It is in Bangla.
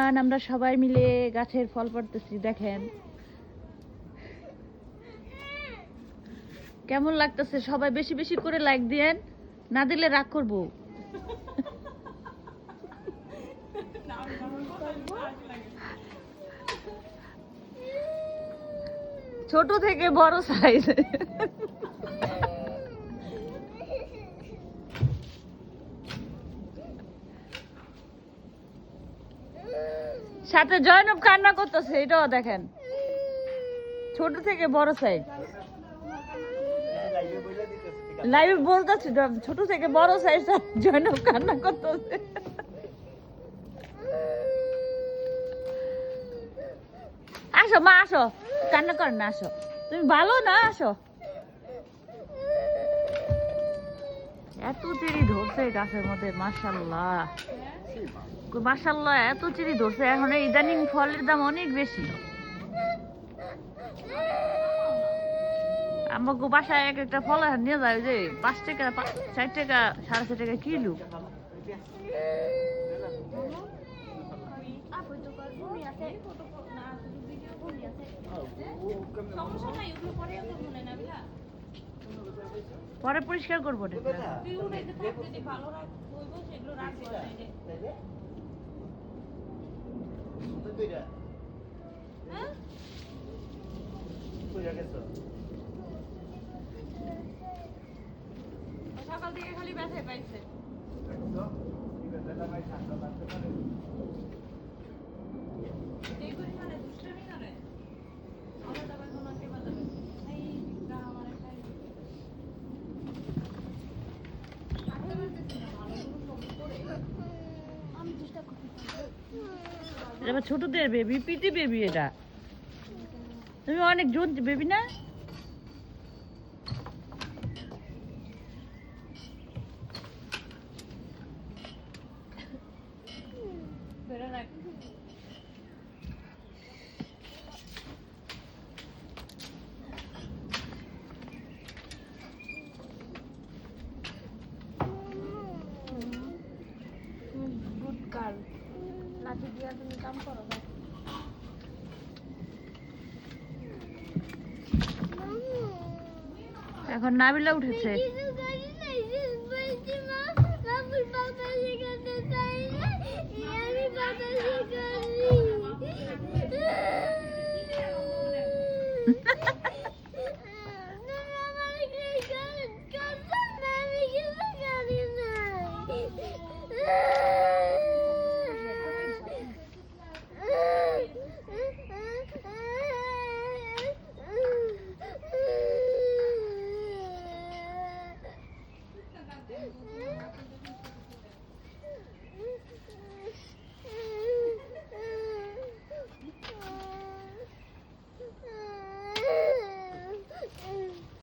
এভরিওয়ান, আমরা সবাই মিলে গাছের ফল পাড়তেছি। দেখেন কেমন লাগতেছে। সবাই বেশি বেশি করে লাইক দিয়েন, না দিলে রাগ করব। ছোট থেকে বড় সাইজ। সাথে জয়নব কান্না করতেছে, এটাও দেখেন। ছোট থেকে বড় সাইজ লাইভ বলতেছি, ছোট থেকে বড় সাইজ জয়নব কান্না করতেছে। আসো মা, আসো, কান্না কর না, আসো, তুমি ভালো না, আসো। এত চিড়ি ধরছে গাছের মধ্যে, মাশাআল্লাহ মাশাআল্লাহ, এত চিড়ি ধরছে। এখন ইদানিং ফলের দাম অনেক বেশি। আমাকে বাসায় এক একটা ফল নিয়ে যায় যে 5 টাকা, 4 টাকা, 4.5 টাকা কিলো। পরে পরিষ্কার করবো। সকাল থেকে খালি ব্যথা পাইছে। ছোটদের বেবি, পিটি বেবি। এটা তুমি অনেক জোন বেবি না? গুড গার্ল, লাঠি দিয়া তুমি কাম করো। এখন নাবিলা উঠেছে।